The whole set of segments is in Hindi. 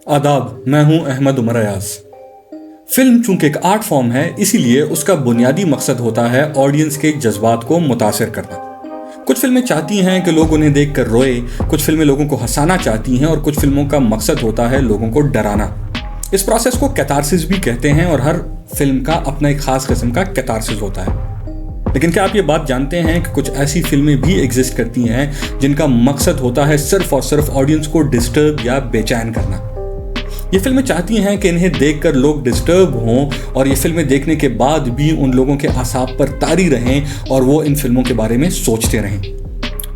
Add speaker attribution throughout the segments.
Speaker 1: आदाब, मैं हूं अहमद उमर अयाज। फिल्म चूंकि एक आर्ट फॉर्म है, इसीलिए उसका बुनियादी मकसद होता है ऑडियंस के जज्बात को मुतासिर करना। कुछ फिल्में चाहती हैं कि लोग उन्हें देखकर रोए, कुछ फिल्में लोगों को हंसाना चाहती हैं और कुछ फिल्मों का मकसद होता है लोगों को डराना। इस प्रोसेस को कैथारसिस भी कहते हैं और हर फिल्म का अपना एक खास किस्म का कैथारसिस होता है। लेकिन क्या आप ये बात जानते हैं कि कुछ ऐसी फिल्में भी एग्जिस्ट करती हैं जिनका मकसद होता है सिर्फ और सिर्फ ऑडियंस को डिस्टर्ब या बेचैन करना। ये फिल्में चाहती हैं कि इन्हें देखकर लोग डिस्टर्ब हों और ये फिल्में देखने के बाद भी उन लोगों के आसाब पर तारी रहें और वो इन फिल्मों के बारे में सोचते रहें।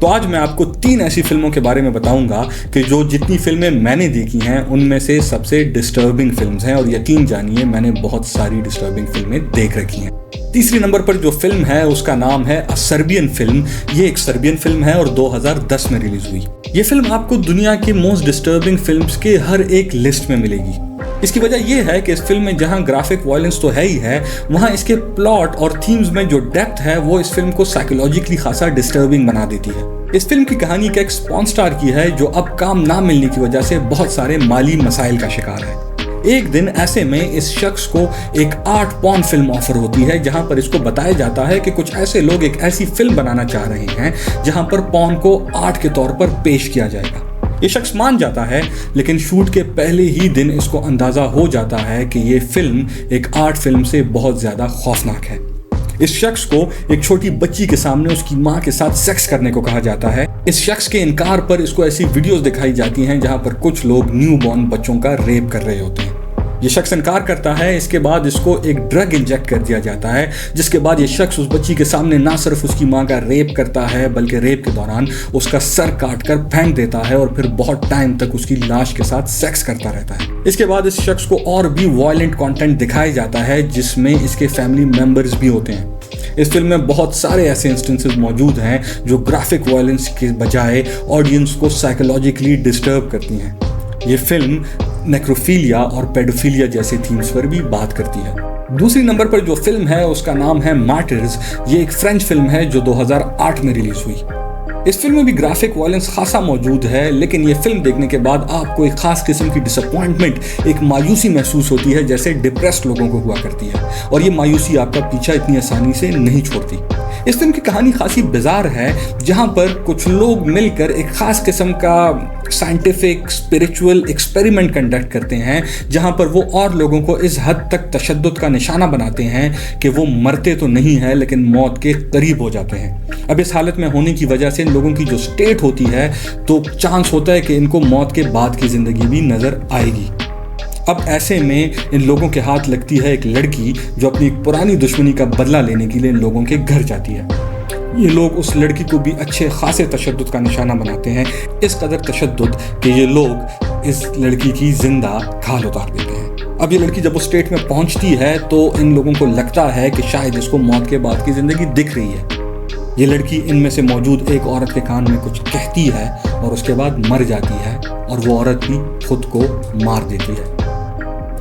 Speaker 1: तो आज मैं आपको 3 ऐसी फिल्मों के बारे में बताऊंगा कि जो जितनी फिल्में मैंने देखी हैं उनमें से सबसे डिस्टर्बिंग फिल्म्स हैं, और यकीन जानिए मैंने बहुत सारी डिस्टर्बिंग फिल्में देख रखी हैं। तीसरी नंबर पर जो फिल्म है उसका नाम है अ सर्बियन फिल्म। ये एक सर्बियन फिल्म है और 2010 में रिलीज हुई। ये फिल्म आपको दुनिया की मोस्ट डिस्टर्बिंग फिल्म्स के हर एक लिस्ट में मिलेगी। इसकी वजह यह है कि इस फिल्म में जहां ग्राफिक वायलेंस तो है ही है, वहां इसके प्लॉट और थीम्स में जो डेप्थ है वो इस फिल्म को साइकोलॉजिकली खासा डिस्टर्बिंग बना देती है। इस फिल्म की कहानी का एक पॉर्न स्टार की है जो अब काम ना मिलने की वजह से बहुत सारे माली मसाइल का शिकार है। एक दिन ऐसे में इस शख्स को एक आर्ट पॉर्न फिल्म ऑफर होती है जहां पर इसको बताया जाता है कि कुछ ऐसे लोग एक ऐसी फिल्म बनाना चाह रहे हैं जहां पर पॉर्न को आर्ट के तौर पर पेश किया जाएगा। ये शख्स मान जाता है, लेकिन शूट के पहले ही दिन इसको अंदाजा हो जाता है कि ये फिल्म एक आर्ट फिल्म से बहुत ज्यादा खौफनाक है। इस शख्स को एक छोटी बच्ची के सामने उसकी मां के साथ सेक्स करने को कहा जाता है। इस शख्स के इनकार पर इसको ऐसी वीडियोस दिखाई जाती हैं जहां पर कुछ लोग न्यूबॉर्न बच्चों का रेप कर रहे होते हैं। ये शख्स इनकार करता है। इसके बाद इसको एक ड्रग इंजेक्ट कर दिया जाता है, जिसके बाद ये शख्स उस बच्ची के सामने ना सिर्फ उसकी मां का रेप करता है बल्कि रेप के दौरान उसका सर काट कर फेंक देता है और फिर बहुत टाइम तक उसकी लाश के साथ सेक्स करता रहता है। इसके बाद इस शख्स को और भी वायलेंट कंटेंट दिखाया जाता है जिसमें इसके फैमिली मेंबर्स भी होते हैं। इस फिल्म में बहुत सारे ऐसे इंस्टेंसेस मौजूद हैं जो ग्राफिक वायलेंस के बजाय ऑडियंस को साइकोलॉजिकली डिस्टर्ब करती हैं। ये फिल्म नेक्रोफीलिया और पेडोफीलिया जैसे थीम्स पर भी बात करती है। दूसरी नंबर पर जो फिल्म है उसका नाम है मार्टिर्स। ये एक फ्रेंच फिल्म है जो 2008 में रिलीज हुई। इस फिल्म में भी ग्राफिक वायलेंस खासा मौजूद है, लेकिन ये फिल्म देखने के बाद आपको एक खास किस्म की डिसअपॉइंटमेंट, एक मायूसी महसूस होती है जैसे डिप्रेस्ड लोगों को हुआ करती है, और ये मायूसी आपका पीछा इतनी आसानी से नहीं छोड़ती। इस फिल्म की कहानी खासी बिजार है, जहां पर कुछ लोग मिलकर एक खास किस्म का साइंटिफिक स्पिरिचुअल एक्सपेरिमेंट कंडक्ट करते हैं, जहां पर वो और लोगों को इस हद तक तशद्दुद का निशाना बनाते हैं कि वो मरते तो नहीं है लेकिन मौत के करीब हो जाते हैं। अब इस हालत में होने की वजह से इन लोगों की जो स्टेट होती है तो चांस होता है कि इनको मौत के बाद की जिंदगी भी नजर आएगी। अब ऐसे में इन लोगों के हाथ लगती है एक लड़की जो अपनी पुरानी दुश्मनी का बदला लेने के लिए इन लोगों के घर जाती है। ये लोग उस लड़की को भी अच्छे खासे तशद्दुद का निशाना बनाते हैं, इस कदर तशद्दुद कि ये लोग इस लड़की की जिंदा खाल उतार देते हैं। अब ये लड़की जब उस स्टेट में पहुंचती है तो इन लोगों को लगता है कि शायद इसको मौत के बाद की जिंदगी दिख रही है। ये लड़की इनमें से मौजूद एक औरत के कान में कुछ कहती है और उसके बाद मर जाती है, और वो औरत भी खुद को मार देती है।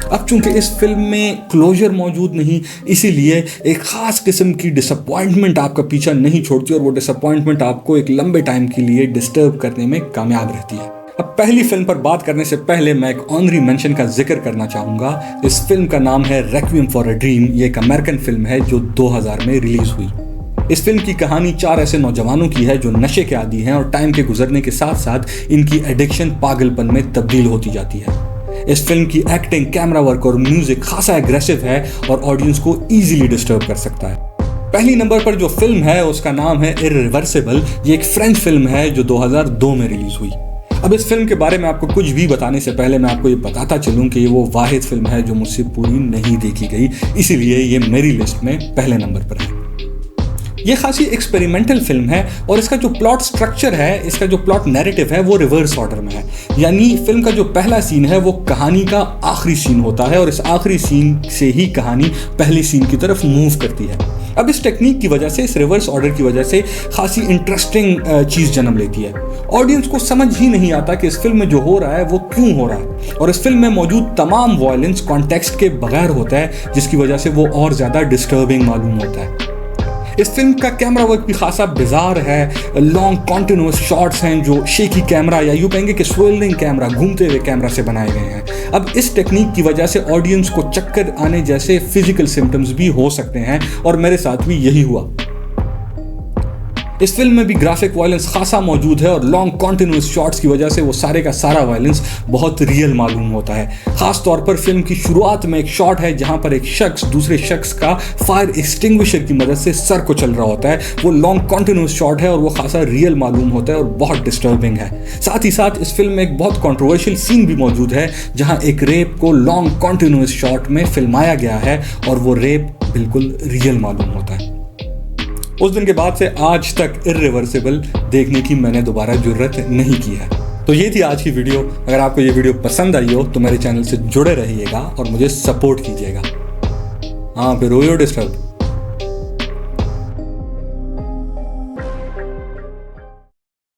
Speaker 1: अब चूंकि इस फिल्म में क्लोजर मौजूद नहीं, इसीलिए एक खास किस्म की डिसअपॉइंटमेंट आपका पीछा नहीं छोड़ती और वो डिसअपॉइंटमेंट आपको एक लंबे टाइम के लिए डिस्टर्ब करने में कामयाब रहती है। अब पहली फिल्म पर बात करने से पहले मैं एक ऑनरी मेंशन का जिक्र करना चाहूंगा। इस फिल्म का नाम है रेक्विएम फॉर अ ड्रीम। ये एक अमेरिकन फिल्म है जो 2000 में रिलीज हुई। इस फिल्म की कहानी 4 ऐसे नौजवानों की है जो नशे के आदी हैं और टाइम के गुजरने के साथ साथ इनकी एडिक्शन पागलपन में तब्दील होती जाती है। इस फिल्म की एक्टिंग, कैमरा वर्क और म्यूजिक खासा एग्रेसिव है और ऑडियंस को इजीली डिस्टर्ब कर सकता है। पहली नंबर पर जो फिल्म है उसका नाम है इर्रिवर्सिबल। ये एक फ्रेंच फिल्म है जो 2002 में रिलीज हुई। अब इस फिल्म के बारे में आपको कुछ भी बताने से पहले मैं आपको ये बताता चलूं कि ये वो वाहिद फिल्म है जो मुझसे पूरी नहीं देखी गई, इसीलिए ये मेरी लिस्ट में पहले नंबर पर है। ये खासी एक्सपेरिमेंटल फिल्म है और इसका जो प्लॉट स्ट्रक्चर है, इसका जो प्लॉट नैरेटिव है वो रिवर्स ऑर्डर में है। यानी फिल्म का जो पहला सीन है वो कहानी का आखिरी सीन होता है और इस आखिरी सीन से ही कहानी पहले सीन की तरफ मूव करती है। अब इस टेक्निक की वजह से, इस रिवर्स ऑर्डर की वजह से खासी इंटरेस्टिंग चीज़ जन्म लेती है। ऑडियंस को समझ ही नहीं आता कि इस फिल्म में जो हो रहा है वो क्यों हो रहा है, और इस फिल्म में मौजूद तमाम वायलेंस कॉन्टेक्स्ट के बगैर होता है, जिसकी वजह से वो और ज़्यादा डिस्टर्बिंग मालूम होता है। इस फिल्म का कैमरा वर्क भी खासा बिजार है। लॉन्ग कॉन्टिन्यूस शॉट्स हैं जो शेकी कैमरा या यूं कहेंगे कि स्विर्लिंग कैमरा, घूमते हुए कैमरा से बनाए गए हैं। अब इस टेक्निक की वजह से ऑडियंस को चक्कर आने जैसे फिजिकल सिम्टम्स भी हो सकते हैं और मेरे साथ भी यही हुआ। इस फिल्म में भी ग्राफिक वायलेंस खासा मौजूद है और लॉन्ग कॉन्टिन्यूस शॉट्स की वजह से वो सारे का सारा वायलेंस बहुत रियल मालूम होता है। खास तौर पर फिल्म की शुरुआत में एक शॉट है जहां पर एक शख्स दूसरे शख्स का फायर एक्सटिंग्विशर की मदद से सर को चल रहा होता है। वो लॉन्ग कॉन्टिन्यूस शॉट है और वो खासा रियल मालूम होता है और बहुत डिस्टर्बिंग है। साथ ही साथ इस फिल्म में एक बहुत कॉन्ट्रोवर्शियल सीन भी मौजूद है जहां एक रेप को लॉन्ग कॉन्टिन्यूस शॉट में फिल्माया गया है और वो रेप बिल्कुल रियल मालूम होता है। उस दिन के बाद से आज तक इर्रिवर्सिबल देखने की मैंने दोबारा जुर्रत नहीं की है। तो ये थी आज की वीडियो। अगर आपको ये वीडियो पसंद आई हो तो मेरे चैनल से जुड़े रहिएगा और मुझे सपोर्ट कीजिएगा। हाँ, फिर हो डिस्टर्ब।